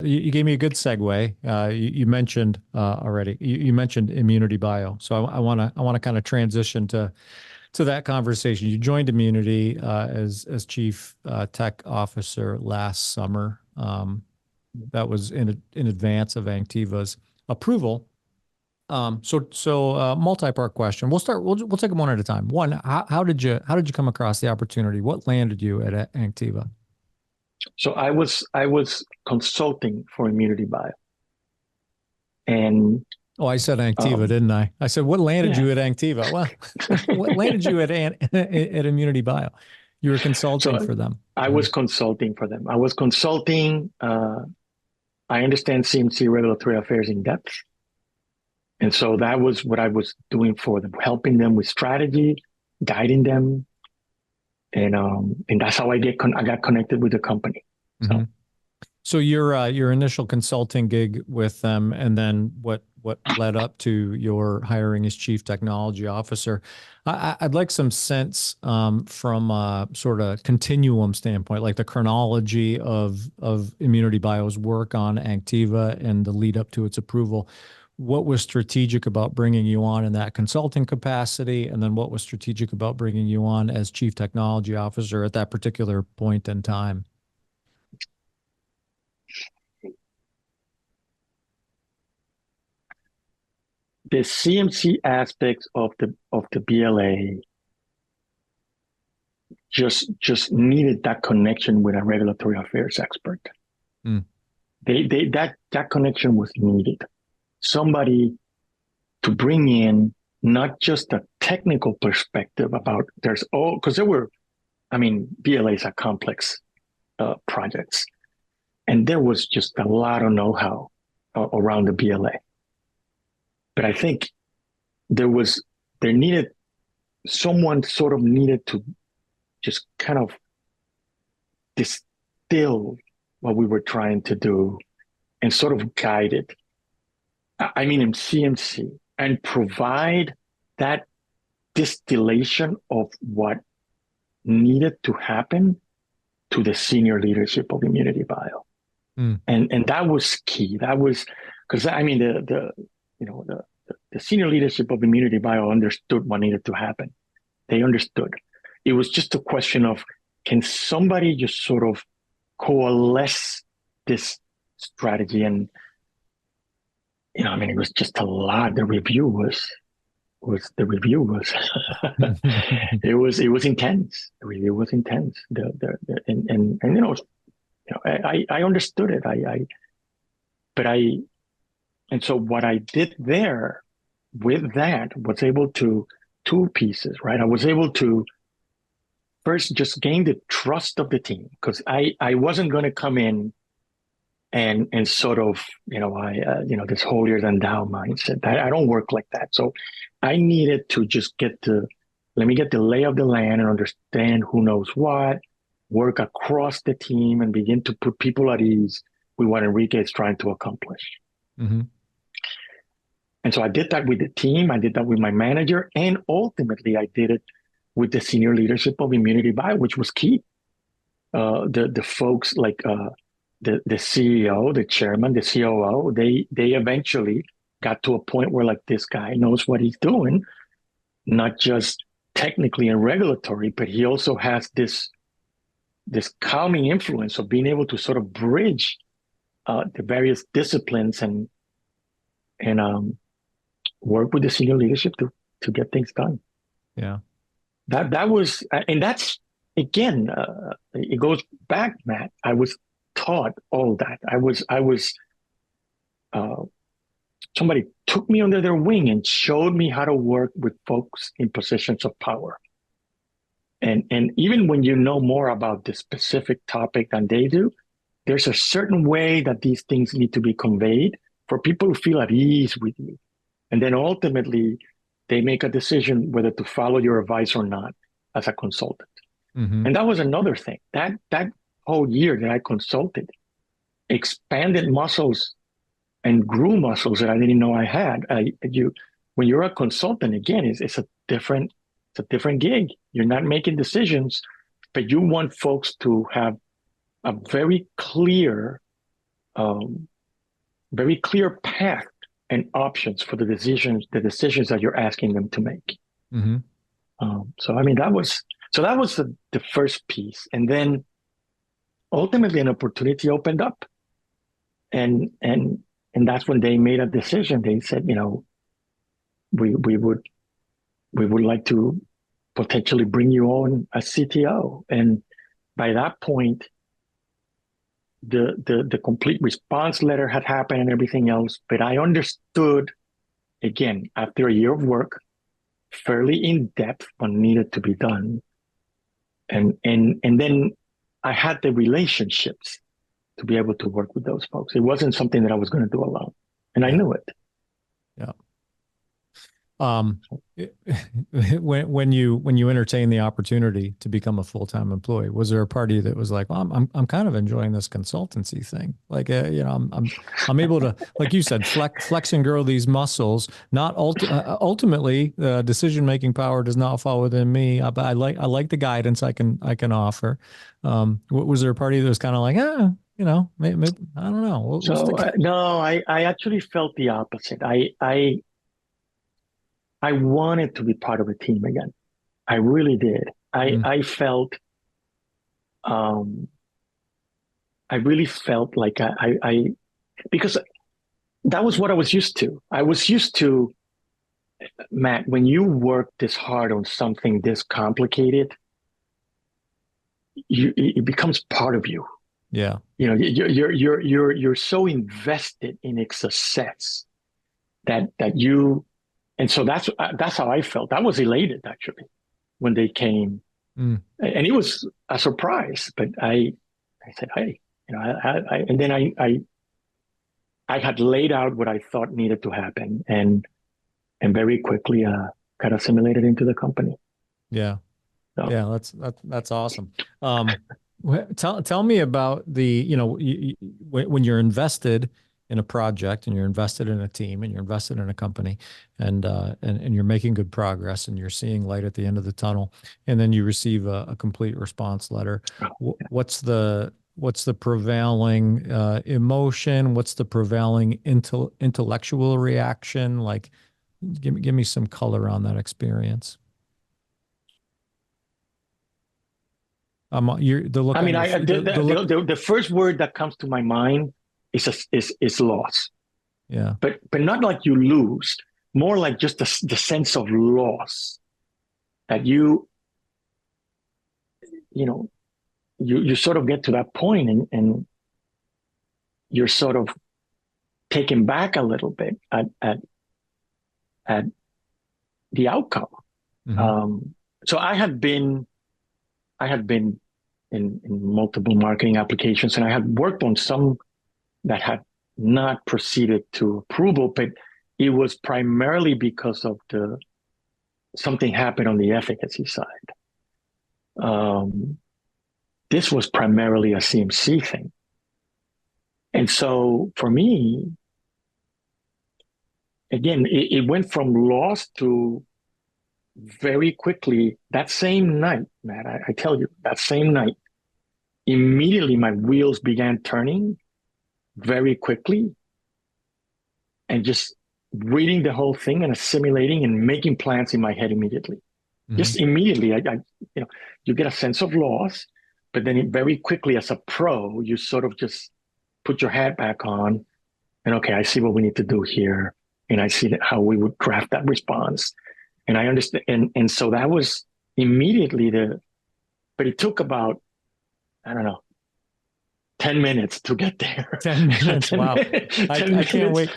You gave me a good segue. You mentioned already. You mentioned Immunity Bio, so I want to kind of transition to that conversation. You joined Immunity as chief tech officer last summer. That was in advance of Anktiva's approval. So multi-part question. We'll take them one at a time. One, how did you come across the opportunity? What landed you at Anktiva? So I was consulting for Immunity Bio, and Oh, I said Anktiva, um, didn't I? I said, what landed yeah. you at Anktiva? Well, what landed you at Immunity Bio? You were consulting So for them. I Mhm. was consulting for them. I was consulting. I understand CMC regulatory affairs in depth, and so that was what I was doing for them, helping them with strategy, guiding them, and that's how I got connected with the company. So Mhm. So your initial consulting gig with them, and then what led up to your hiring as chief technology officer. I'd like some sense from a sort of continuum standpoint, like the chronology of Immunity Bio's work on Anktiva and the lead up to its approval. What was strategic about bringing you on in that consulting capacity, and then what was strategic about bringing you on as chief technology officer at that particular point in time? the CMC aspects of the BLA just needed that connection with a regulatory affairs expert. Mm, That connection was needed. Somebody to bring in not just a technical perspective about there's all because there were, I mean, BLAs are complex projects, and there was just a lot of know-how around the BLA. But I think there was there needed someone sort of needed to just kind of distill what we were trying to do and sort of guide it. I mean, in CMC and provide that distillation of what needed to happen to the senior leadership of Immunity Bio. mm, And that was key. That was because I mean the you know the senior leadership of Immunity Bio understood what needed to happen. They understood. It was just a question of can somebody just sort of coalesce this strategy and I mean it was just a lot. The review was the review was it was intense. The review was intense. The and I understood it. I but I and so what I did there with that was able to two pieces, right? I was able to first just gain the trust of the team because I wasn't going to come in and sort of this holier than thou mindset. I don't work like that. So I needed to just let me get the lay of the land and understand who knows what, work across the team and begin to put people at ease with what Enrique is trying to accomplish. mhm. And so I did that with the team. I did that with my manager. And ultimately, I did it with the senior leadership of Immunity Bio, which was key. The folks like the CEO, the chairman, the COO, they eventually got to a point where like this guy knows what he's doing, not just technically and regulatory, but he also has this calming influence of being able to sort of bridge the various disciplines and work with the senior leadership to get things done. Yeah. That was, and that's again, it goes back, Matt. I was taught all that. I was uh, somebody took me under their wing and showed me how to work with folks in positions of power. And even when you know more about the specific topic than they do, there's a certain way that these things need to be conveyed for people to feel at ease with you. And then ultimately, they make a decision whether to follow your advice or not as a consultant. Hmm. And that was another thing. That whole year that I consulted expanded muscles and grew muscles that I didn't know I had. When you're a consultant, again, it's a different gig. You're not making decisions, but you want folks to have a very clear um, very clear path and options for the decisions that you're asking them to make. Mm-hmm. So I mean that was the first piece, and then ultimately an opportunity opened up, and and and that's when they made a decision. They said, we would like to potentially bring you on as CTO, and by that point, the complete response letter had happened and everything else. But I understood again after a year of work, fairly in depth, what needed to be done, and then I had the relationships to be able to work with those folks. It wasn't something that I was going to do alone, and I Yeah. knew it. Yeah. Um, when you entertain the opportunity to become a full-time employee, was there a party that was like, well, I'm kind of enjoying this consultancy thing. Like, I'm able to, like you said, flex and grow these muscles. Not ultimately, decision-making power does not fall within me. But I like the guidance I can offer. Was there a party that was kind of like, maybe, I don't know. We'll So stick. no, I actually felt the opposite. I wanted to be part of a team again. I really did. I Mm, I felt um I really felt like I because that was what I was used to. I was used to, Matt, when you work this hard on something this complicated, it becomes part of you. yeah. You're so invested in its success that you, and so that's how I felt. I was elated actually when they came, Mm, and it was a surprise. But I said, hey, and then I had laid out what I thought needed to happen, and very quickly got assimilated into the company. yeah. So Yeah, that's awesome. Tell me about when you're invested in a project and you're invested in a team and you're invested in a company and you're making good progress and you're seeing light at the end of the tunnel, and then you receive a complete response letter. What's the prevailing emotion? What's the prevailing intellectual reaction? Like, give me some color on that experience. You're the I look on mean, your I the look. the first word that comes to my mind is loss, Yeah. but not like you lose, more like just the sense of loss that you know you sort of get to that point, and you're sort of taken back a little bit at the outcome. Hmm. Um, so I had been in multiple marketing applications, and I had worked on some that had not proceeded to approval, but it was primarily because of the something happened on the efficacy side. Um, this was primarily a CMC thing, and so for me, again, it went from loss to very quickly that same night, Matt. I tell you, that same night, immediately my wheels began turning very quickly, and just reading the whole thing and assimilating and making plans in my head immediately. Hmm. Just immediately, you know, you get a sense of loss, but then very quickly, as a pro, you sort of just put your hat back on, and okay, I see what we need to do here, and I see how we would craft that response, and I understand, and so that was immediately but it took about, I don't know, 10 minutes to get there. 10 minutes. 10 Wow. minutes, I 10 I can't minutes, wait.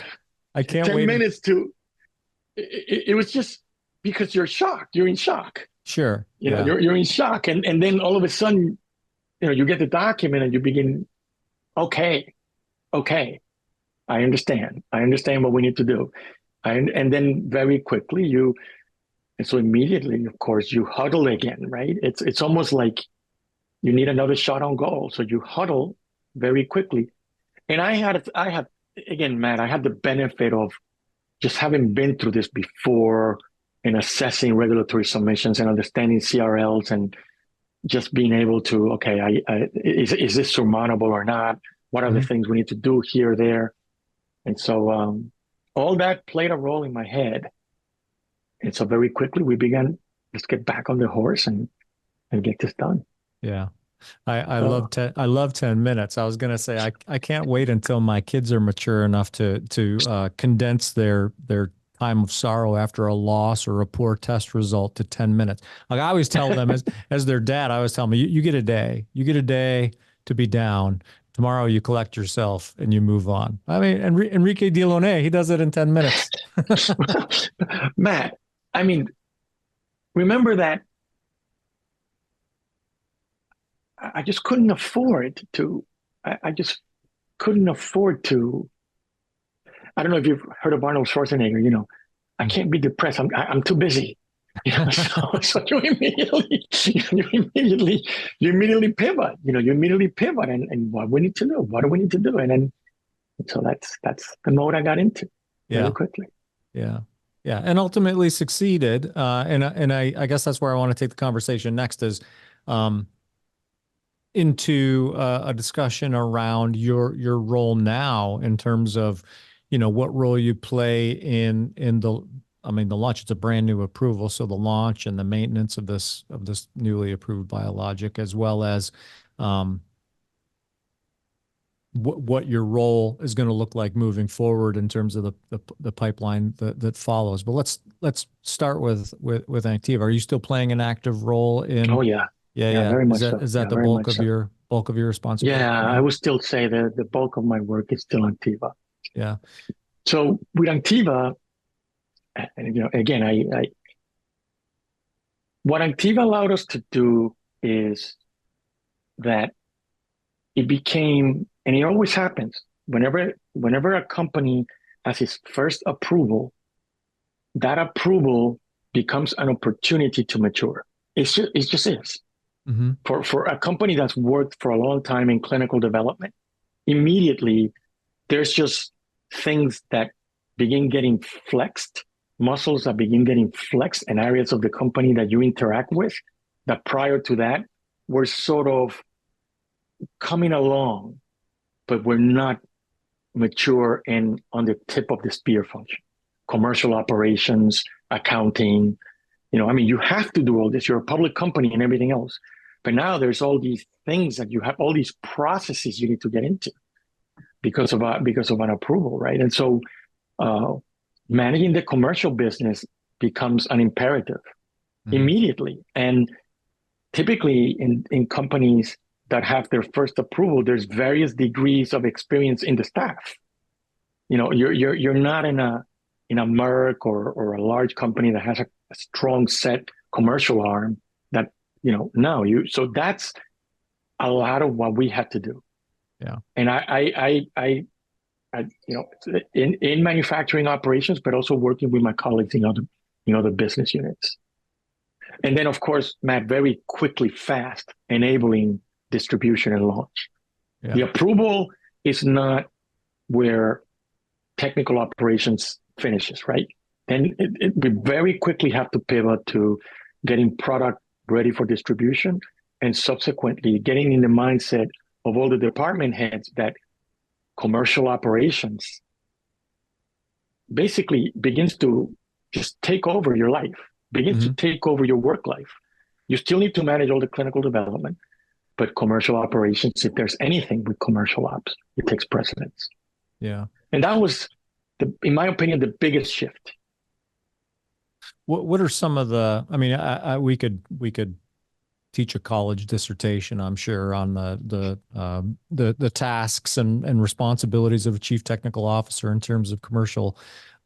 I can't 10 wait. minutes to, it was just because you're shocked, you're in shock. Sure. You know, Yeah. you're in shock, and then all of a sudden, you get the document and you begin, okay, okay, I understand what we need to do. And then very quickly and so immediately, of course, you huddle again, right? It's almost like you need another shot on goal, so you huddle very quickly. And I had again, Matt, I had the benefit of just having been through this before, in assessing regulatory submissions and understanding CRLs, and just being able to, okay, is this surmountable or not? What are the Mhm. things we need to do here, there? And so all that played a role in my head. And so very quickly we began, let's get back on the horse and get this done. Yeah. I love So 10 minutes. I was gonna say I can't wait until my kids are mature enough to condense their time of sorrow after a loss or a poor test result to 10 minutes. Like I always tell them as their dad, I always tell them you get a day. You get a day to be down. Tomorrow you collect yourself and you move on. I mean, Enrique Diloné, he does it in 10 minutes. Matt, I mean, remember that I just couldn't afford to, I just couldn't afford to. I don't know if you've heard of Arnold Schwarzenegger, I can't be depressed. I'm too busy. So you immediately pivot. You immediately pivot, and what we need to do. What do we need to do? And so that's the mode I got into very Yeah. quickly. Yeah. Yeah. And ultimately succeeded. And I guess that's where I want to take the conversation next is um, into a discussion around your role now in terms of, what role you play in the launch. It's a brand new approval, so the launch and the maintenance of this newly approved biologic, as well as um, what your role is going to look like moving forward in terms of the pipeline that follows. But let's start with Activa. Are you still playing an active role in? Oh yeah, Yeah, yeah, yeah. very Is much that so. is Yeah, that the very bulk much of so. your responsibility Yeah, right I now? would still say the bulk of my work is still on Tiva. Yeah. So with Activa, and again, what Activa allowed us to do is that it became, and it always happens whenever a company has its first approval, that approval becomes an opportunity to mature. It just is. Mm-hmm. For a company that's worked for a long time in clinical development, immediately there's just things that begin getting flexed, muscles that begin getting flexed, and areas of the company that you interact with that prior to that were sort of coming along, but we're not mature and on the tip of the spear function. Commercial operations, accounting, I mean, you have to do all this. You're a public company and everything else. But now there's all these things that you have, all these processes you need to get into because of an approval, right? And so uh, managing the commercial business becomes an imperative Mm-hmm. immediately. And typically in companies that have their first approval, there's various degrees of experience in the staff. You're not in a Merck or a large company that has a strong set commercial arm that, no, so that's a lot of what we had to do. Yeah. And I in manufacturing operations, but also working with my colleagues in other business units. And then, of course, Matt, very quickly, fast, enabling distribution and launch. Yeah. The approval is not where technical operations finishes, right? Then we very quickly have to pivot to getting product ready for distribution and subsequently getting in the mindset of all the department heads that commercial operations basically begins to just take over your life, begins to Mm-hmm. take over your work life. You still need to manage all the clinical development, but commercial operations, if there's anything with commercial ops, it takes precedence. Yeah. And that was, in my opinion, the biggest shift. What are some of the? I mean, we could teach a college dissertation, I'm sure, on the tasks and responsibilities of a chief technical officer in terms of commercial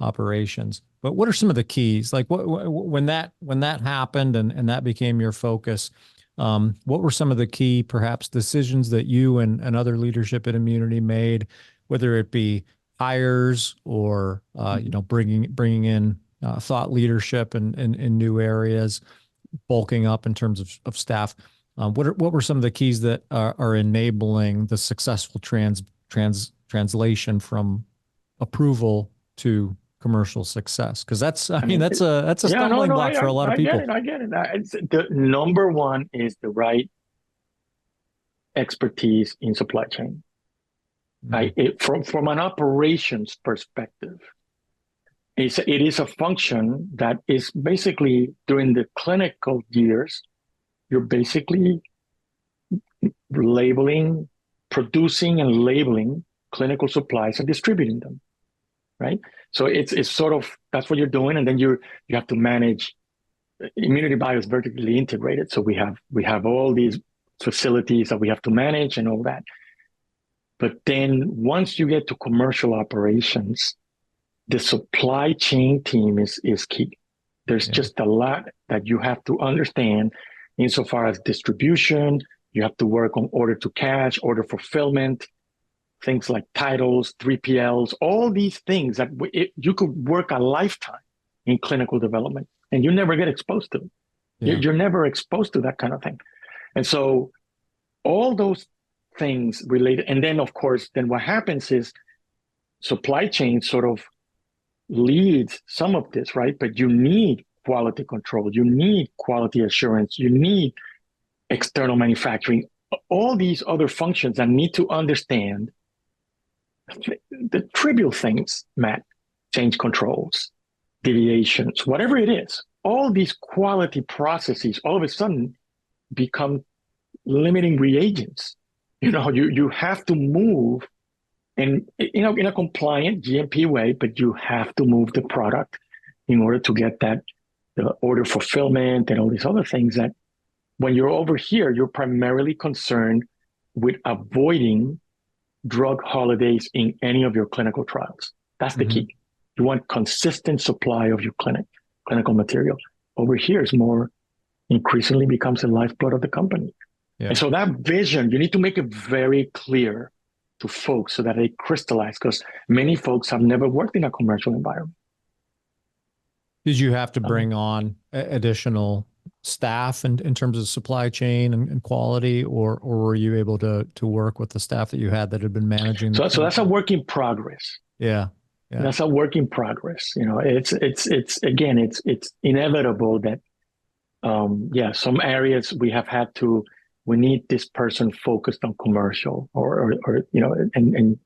operations. But what are some of the keys? Like when that happened and that became your focus, what were some of the key perhaps decisions that you and other leadership at Immunity made, whether it be hires or bringing in thought leadership in new areas, bulking up in terms of staff. What were some of the keys that are enabling the successful translation from approval to commercial success? Because I mean, that's a yeah, no, stumbling no, block for a lot of I get it. people. I get it. The number one is the right expertise in supply chain. Mm. From an operations perspective, it is a function that is basically during the clinical years, you're basically labeling, producing and labeling clinical supplies and distributing them, right? So it's sort of that's what you're doing, and then you have to manage. Immunity bio is vertically integrated, so we have all these facilities that we have to manage and all that. But then once you get to commercial operations, the supply chain team is key. There's Yeah. just a lot that you have to understand insofar as distribution. You have to work on order to cash, order fulfillment, things like titles, 3PLs, all these things that you could work a lifetime in clinical development and you never get exposed to. Yeah. You're never exposed to that kind of thing. And so all those things related. And then, of course, then what happens is supply chain sort of leads some of this, right? But you need quality control, you need quality assurance, you need external manufacturing, all these other functions that need to understand the trivial things, Matt, change controls, deviations, whatever it is. All these quality processes all of a sudden become limiting reagents. You have to move in a compliant GMP way, but you have to move the product in order to get the order fulfillment and all these other things that when you're over here, you're primarily concerned with avoiding drug holidays in any of your clinical trials. That's the Mm-hmm. key. You want consistent supply of your clinical material. Over here is more increasingly becomes the lifeblood of the company. Yeah. And so that vision, you need to make it very clear to folks so that they crystallize, because many folks have never worked in a commercial environment. Did you have to bring on additional staff in terms of supply chain and quality, or were you able to work with the staff that you had that had been managing the So that's a work in progress. Yeah. Yeah. That's a work in progress. It's again, it's inevitable that some areas we need this person focused on commercial or and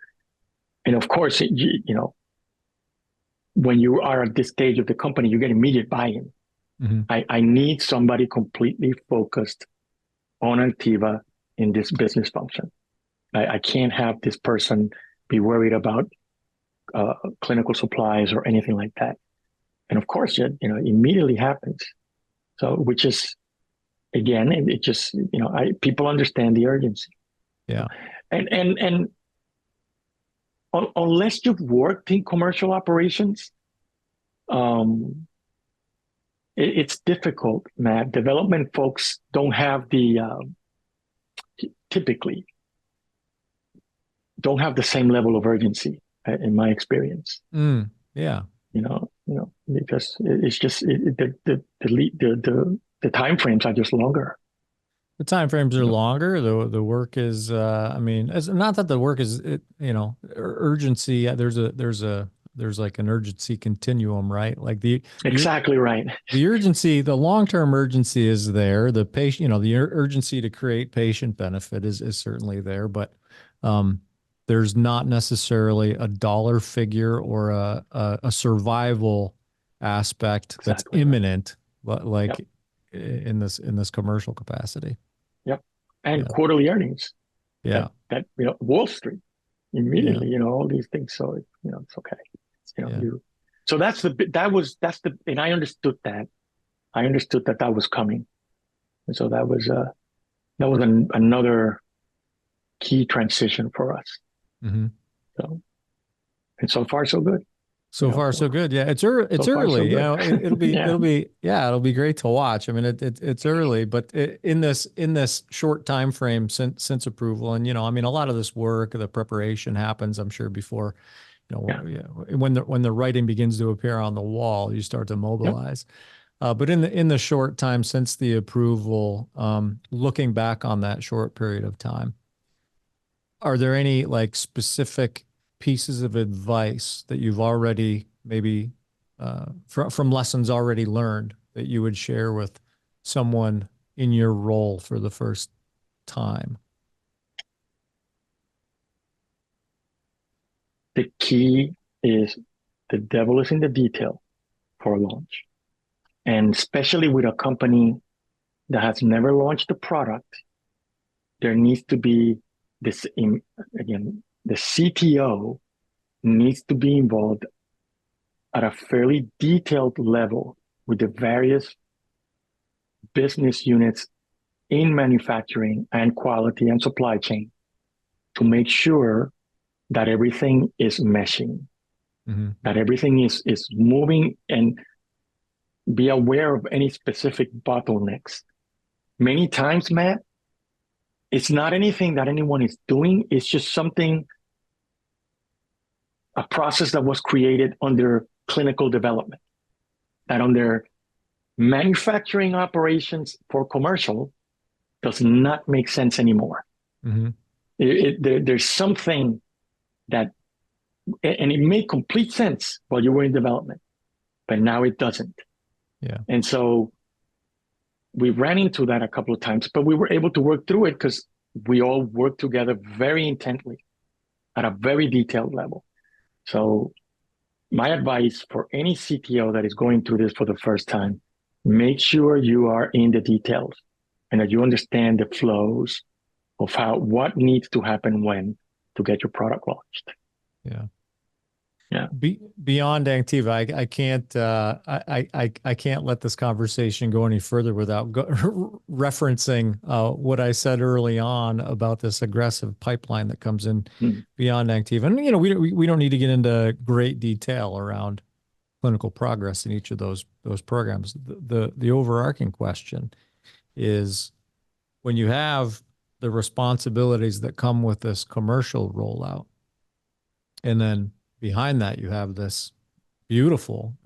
of course, when you are at this stage of the company, you get immediate buy-in. Mm-hmm. I need somebody completely focused on Antiva in this business function. I can't have this person be worried about clinical supplies or anything like that. And of course, it immediately happens. So, which is again, it just people understand the urgency. Yeah. And unless you've worked in commercial operations, it's difficult, Matt. Development folks don't have typically don't have the same level of urgency, in my experience. Yeah. Because it's just the time frames are just longer. The time frames are longer. The work is, I mean, it's not that the work is, urgency. There's like an urgency continuum, right? Like Exactly right. The urgency, the long-term urgency is there. The patient, the urgency to create patient benefit is certainly there, but there's not necessarily a dollar figure or a survival aspect that's imminent, like Yep. in this commercial capacity. Yep. And Yeah. quarterly earnings. Yeah. That Wall Street immediately, all these things. So it's okay. So and I understood that. I understood that was coming. And so that was another key transition for us. Mm-hmm. So, and so far so good. So far, so good. Yeah, it's early. It's so far, early. so good. It'll be Yeah. it'll be great to watch. I mean, it's early, but in this short time frame since approval, and I mean, a lot of this work, the preparation happens, I'm sure, before when the writing begins to appear on the wall, you start to mobilize. But in the short time since the approval, looking back on that short period of time, are there any like specific pieces of advice that you've already maybe from lessons already learned that you would share with someone in your role for the first time? the key is the devil is in the detail for a launch. And especially with a company that has never launched a product, there needs to be this, again, the CTO needs to be involved at a fairly detailed level with the various business units in manufacturing and quality and supply chain to make sure that everything is meshing, that everything is moving, and be aware of any specific bottlenecks. Many times, Matt, it's not anything that anyone is doing. It's just something, a process that was created under clinical development, that under manufacturing operations for commercial does not make sense anymore. There's something that, and it made complete sense while you were in development, but now it doesn't. Yeah. And so we ran into that a couple of times, but we were able to work through it because we all worked together very intently at a very detailed level. So my advice for any CTO that is going through this for the first time, make sure you are in the details and that you understand the flows of what needs to happen when to get your product launched. Yeah. Yeah. Beyond Activa, I can't let this conversation go any further without referencing what I said early on about this aggressive pipeline that comes in beyond Activa. And we don't need to get into great detail around clinical progress in each of those programs. The overarching question is, when you have the responsibilities that come with this commercial rollout, and then behind that, you have this beautiful,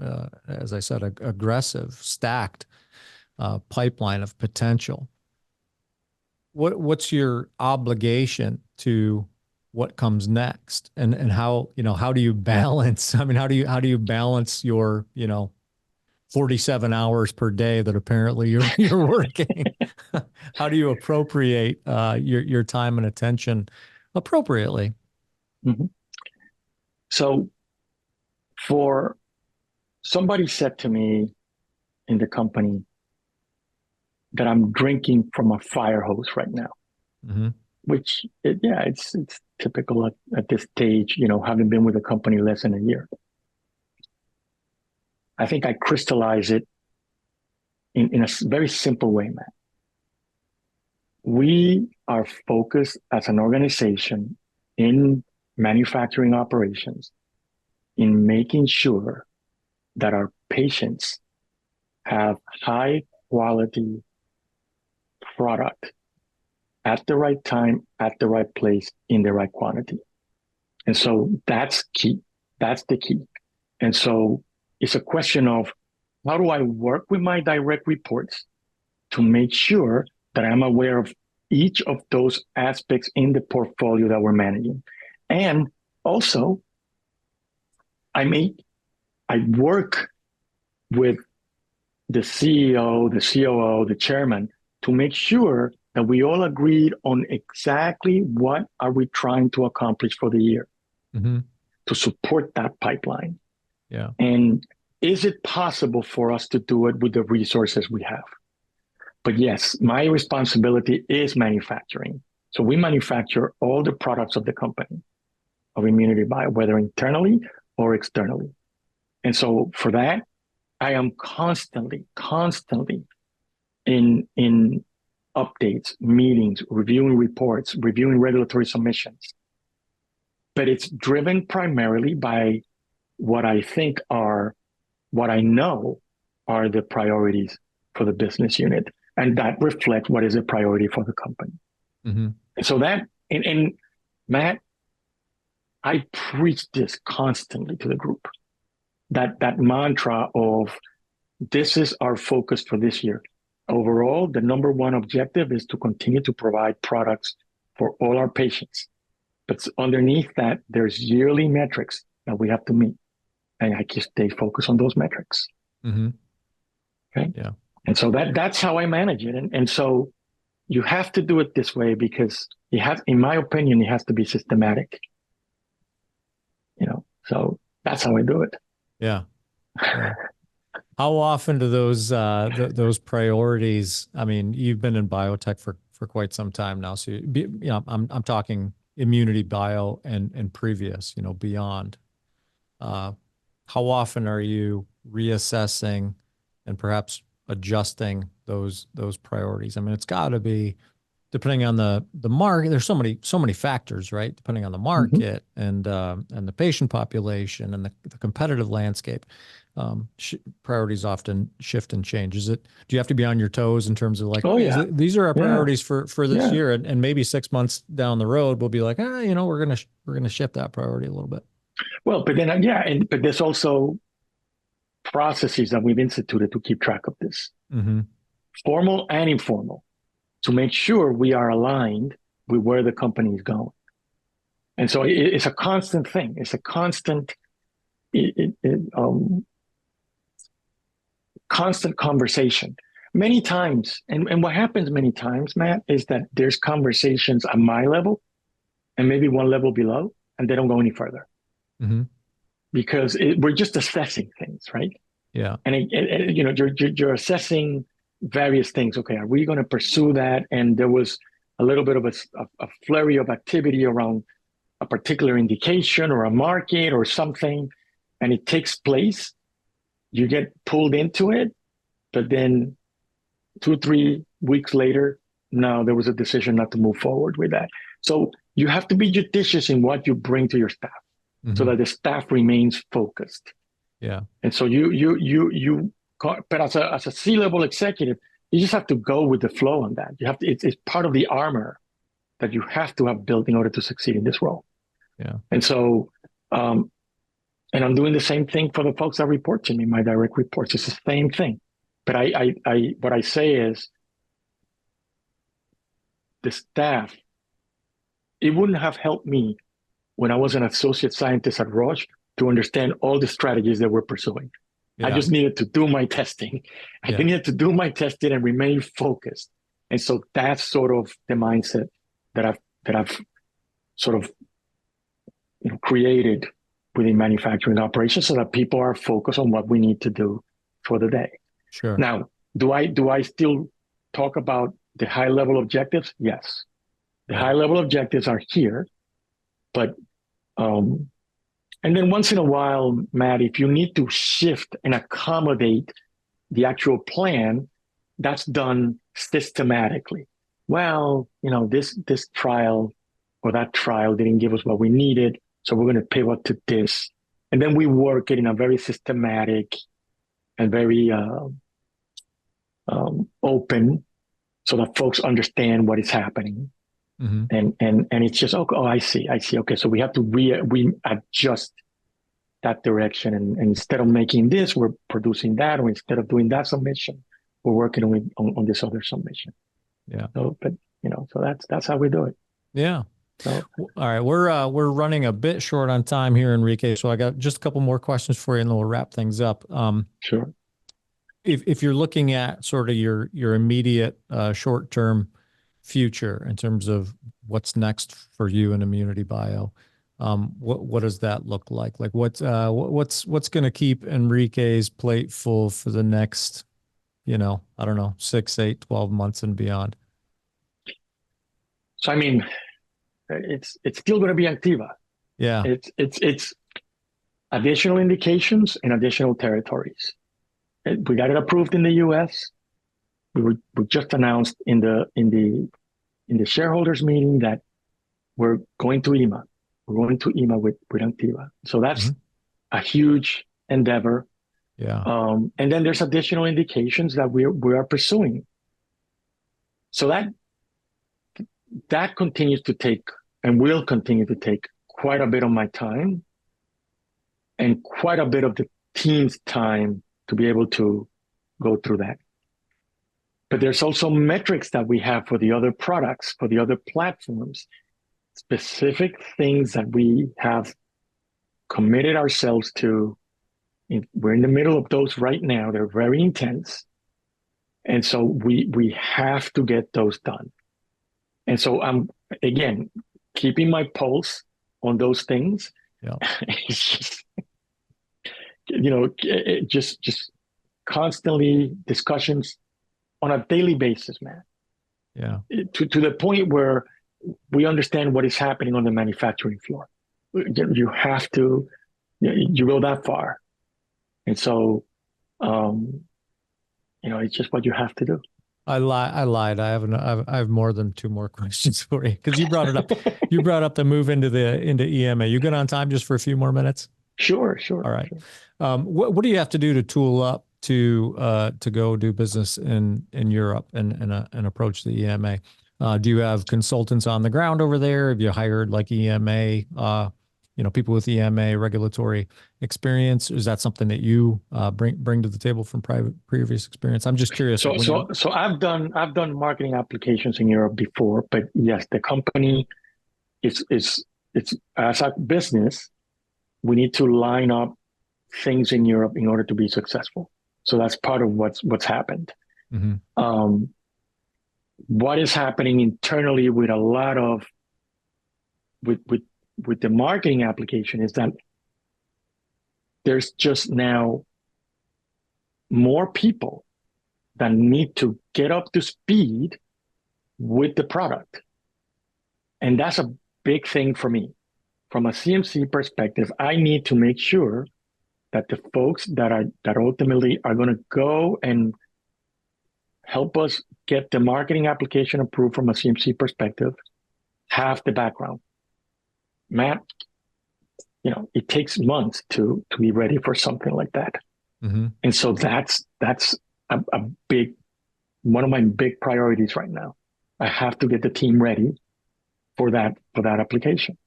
as I said, aggressive, stacked pipeline of potential. What's your obligation to what comes next, and how do you balance? I mean, how do you balance your 47 hours per day that apparently you're working? How do you appropriate your time and attention appropriately? So somebody said to me in the company that I'm drinking from a fire hose right now, which it's typical at this stage, having been with the company less than a year. I think I crystallize it in a very simple way, Matt. We are focused as an organization in manufacturing operations in making sure that our patients have high quality product at the right time, at the right place, in the right quantity. And so that's key. That's the key. And so it's a question of, how do I work with my direct reports to make sure that I'm aware of each of those aspects in the portfolio that we're managing? And also, I work with the CEO, the COO, the chairman, to make sure that we all agreed on exactly what are we trying to accomplish for the year to support that pipeline. Yeah. And is it possible for us to do it with the resources we have? But yes, my responsibility is manufacturing. So we manufacture all the products of the company, of Immunity Bio, whether internally or externally. And so for that, I am constantly in updates, meetings, reviewing reports, reviewing regulatory submissions. But it's driven primarily by what I know are the priorities for the business unit. And that reflects what is a priority for the company. So that, and Matt, I preach this constantly to the group, that mantra of, this is our focus for this year. Overall, the number one objective is to continue to provide products for all our patients. But underneath that, there's yearly metrics that we have to meet. And I just stay focused on those metrics. Okay. Yeah. And so that's how I manage it. And so you have to do it this way because in my opinion, it has to be systematic. So that's how I do it. Yeah. Yeah. How often do those priorities? I mean, you've been in biotech for quite some time now, so I'm talking immunity bio and previous, beyond. Uh, how often are you reassessing and perhaps adjusting those priorities? I mean, it's got to be depending on the market. There's so many factors, right? Depending on the Hmm. market and the patient population and the competitive landscape, priorities often shift and change. Do you have to be on your toes in terms of like, Oh okay, yeah, these are our yeah, priorities for this yeah. year, and maybe 6 months down the road we'll be like, we're gonna shift that priority a little bit. Well, but then yeah, but there's also processes that we've instituted to keep track of this, Mm-hmm. formal and informal, to make sure we are aligned with where the company is going. And so it's a constant thing. It's a constant, it, it, um, constant conversation. Many times, and what happens many times, Matt, is that there's conversations at my level and maybe one level below, and they don't go any further Mm-hmm. because we're just assessing things, right? Yeah. And you're assessing various things. Okay, are we going to pursue that? And there was a little bit of a flurry of activity around a particular indication or a market or something, and it takes place. You get pulled into it, but then 2, 3 weeks later, no, there was a decision not to move forward with that. So you have to be judicious in what you bring to your staff so Mm-hmm. that the staff remains focused. Yeah. And so but as a C-level executive, you just have to go with the flow on that. You have to, it's part of the armor that you have to have built in order to succeed in this role. Yeah. And so, um, and I'm doing the same thing for the folks that report to me, my direct reports. It's the same thing. But what I say is the staff, it wouldn't have helped me when I was an associate scientist at Roche to understand all the strategies that we're pursuing. I Yeah. just needed to do my testing. I Yeah. needed to do my testing and remain focused. And so that's sort of the mindset that I've sort of created within manufacturing operations so that people are focused on what we need to do for the day. Sure. Now, do I still talk about the high level objectives? Yes. The Yeah. high level objectives are here, but and then once in a while, Matt, if you need to shift and accommodate the actual plan, that's done systematically. Well, this trial or that trial didn't give us what we needed, so we're going to pivot to this. And then we work it in a very systematic and very open so that folks understand what is happening. Mm-hmm. And it's just, oh, I see. Okay, so we have to readjust that direction. And instead of making this, we're producing that, or instead of doing that submission, we're working on this other submission. Yeah. So, but so that's how we do it. Yeah. So All right, we're running a bit short on time here, Enrique. So I got just a couple more questions for you, and then we'll wrap things up. sure. If you're looking at sort of your immediate short term future in terms of what's next for you in immunity bio, what does that look like? Like what's going to keep Enrique's plate full for the next, I don't know, 6, 8, 12 months and beyond? So I mean, it's still going to be Activa. Yeah. It's additional indications and additional territories. We got it approved in the U.S. We just announced in the shareholders meeting that we're going to EMA. We're going to EMA with Activa. So that's Mhm. a huge endeavor. Yeah. And then there's additional indications that we are pursuing. So that continues to take and will continue to take quite a bit of my time and quite a bit of the team's time to be able to go through that. But there's also metrics that we have for the other products, for the other platforms, specific things that we have committed ourselves to. We're in the middle of those right now. They're very intense. And so we have to get those done. And so I'm, again, keeping my pulse on those things. Yeah. It's just, just constantly discussions on a daily basis, man. Yeah. To the point where we understand what is happening on the manufacturing floor. You have to, you go that far. And so, um, it's just what you have to do. I lied. I have more than two more questions for you because you brought it up. You brought up the move into EMA. You good on time just for a few more minutes? Sure, sure, All right. sure. What do you have to do to tool up to go do business in Europe and approach the EMA? Do you have consultants on the ground over there? Have you hired like EMA, people with EMA regulatory experience? Is that something that you bring to the table from previous experience? I'm just curious. Like So, when you, so I've done marketing applications in Europe before, but yes, the company is it's as a business, we need to line up things in Europe in order to be successful. So that's part of what's happened. mm-hmm, Um, what is happening internally with a lot of with the marketing application is that there's just now more people that need to get up to speed with the product. And that's a big thing for me. From a CMC perspective, I need to make sure that the folks that ultimately are going to go and help us get the marketing application approved from a CMC perspective have the background. Matt, it takes months to be ready for something like that. mm-hmm. And so that's a big one of my big priorities right now. I have to get the team ready for that application.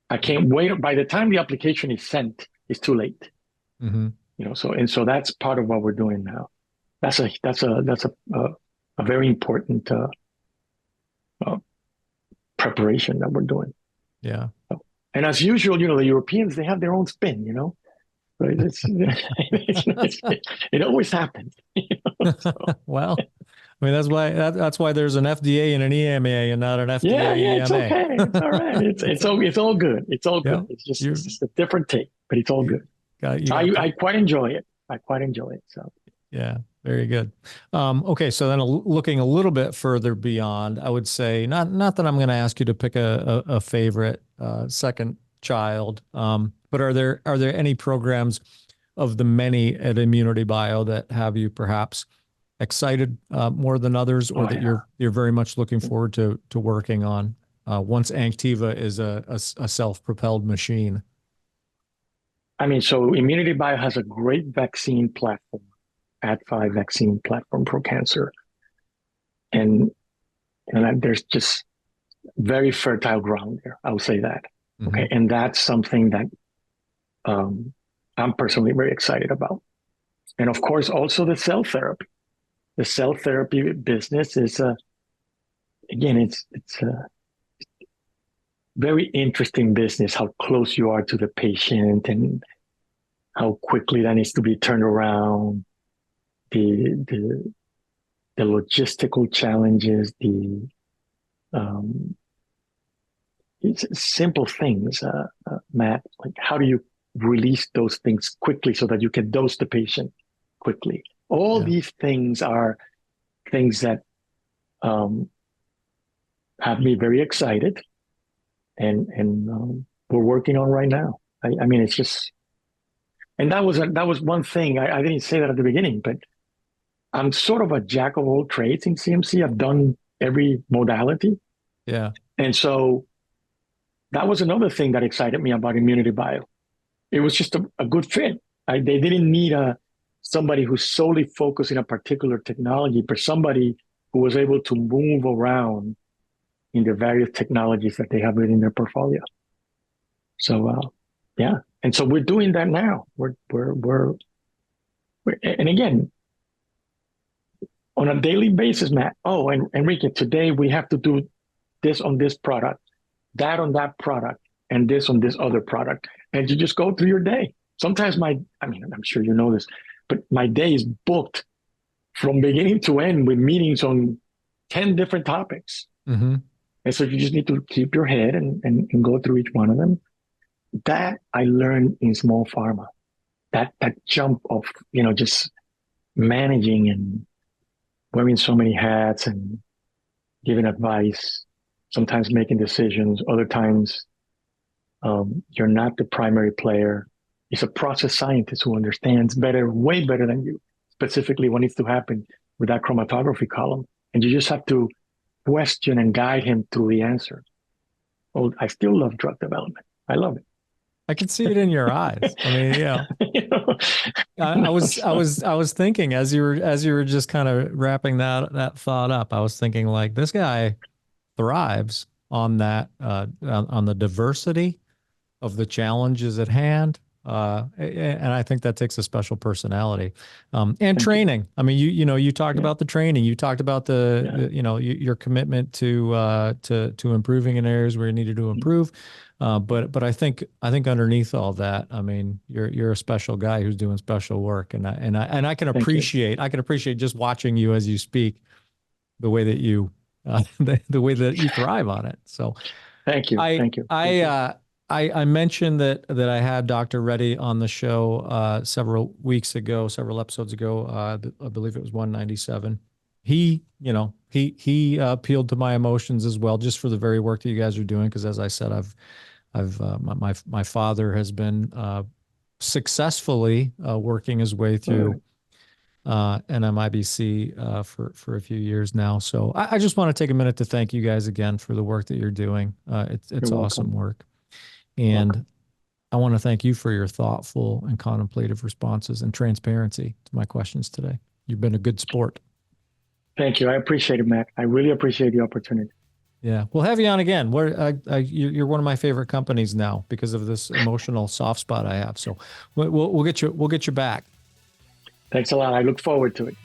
I can't wait. By the time the application is sent, it's too late. Mm-hmm. So that's part of what we're doing now. That's a very important uh, preparation that we're doing. Yeah. So, and as usual, the Europeans, they have their own spin. Right? It always happens. So. Well, I mean that's why there's an FDA and an EMA and not an Yeah, FDA yeah, it's EMA. okay. It's all right. It's all good. It's all Yeah, good. you It's just a different take, but it's all you good. you I got I quite enjoy it. I quite enjoy it. So yeah, very good. Okay, so then looking a little bit further beyond, I would say not that I'm going to ask you to pick a favorite second child, but are there any programs of the many at Immunity Bio that have you perhaps excited more than others, or oh that yeah. you're very much looking forward to working on once Anktiva is a self-propelled machine? I mean, so Immunity Bio has a great vaccine platform, Ad5 vaccine platform for cancer, and there's just very fertile ground there. I'll say that. Mm-hmm. Okay, and that's something that um, I'm personally very excited about. And of course, also the cell therapy. The cell therapy business is again, it's a very interesting business. How close you are to the patient and how quickly that needs to be turned around. The the logistical challenges, the um, it's simple things, Matt. Like how do you release those things quickly so that you can dose the patient quickly? All Yeah. these things are things that um, have me very excited, and we're working on right now. I mean, it's just, and that was one thing I didn't say that at the beginning, but I'm sort of a jack of all trades in CMC. I've done every modality, Yeah. and so that was another thing that excited me about Immunity Bio. It was just a good fit. They didn't need somebody who's solely focused in a particular technology, but somebody who was able to move around in the various technologies that they have within their portfolio. So yeah, and so we're doing that now. And again, on a daily basis, Matt. Oh, and Enrique, today we have to do this on this product, that on that product, and this on this other product. And you just go through your day. Sometimes I mean, I'm sure you know this, but my day is booked from beginning to end with meetings on 10 different topics. Mm-hmm. And so you just need to keep your head and go through each one of them. that I learned in small pharma. That jump of, just managing and wearing so many hats and giving advice, sometimes making decisions, other times you're not the primary player. It's a process scientist who understands better, way better than you, specifically what needs to happen with that chromatography column. And you just have to question and guide him through the answer. Well, I still love drug development. I love I can see it in your eyes. I mean, it. you know, I was thinking as you were just kind of wrapping that thought up, I was thinking like this guy thrives on that, on the diversity of the challenges at hand. And I think that takes a special personality, and Thank you. training. I mean, you talked Yeah, about the training, you talked about yeah. your commitment to improving in areas where you needed to improve. But I think underneath all that, I mean, you're a special guy who's doing special work, and I can Thank you. appreciate just watching you as you speak, the way that the way that you thrive on it. So Thank you. I Thank you. I Appreciate it. uh I mentioned that I had Dr. Reddy on the show several weeks ago, several episodes ago. I believe it was 197. He appealed to my emotions as well, just for the very work that you guys are doing. Because as I said, I've my father has been successfully working his way All through right. NMIBC for a few years now. So I just want to take a minute to thank you guys again for the work that you're doing. You're It's awesome welcome. work. Welcome. And I want to thank you for your thoughtful and contemplative responses and transparency to my questions today. You've been a good sport. Thank you. I appreciate it, Mac. I really appreciate the opportunity. Yeah, we'll have you on again. You're one of my favorite companies now because of this emotional soft spot I have. So we'll get you back. Thanks a lot. I look forward to it.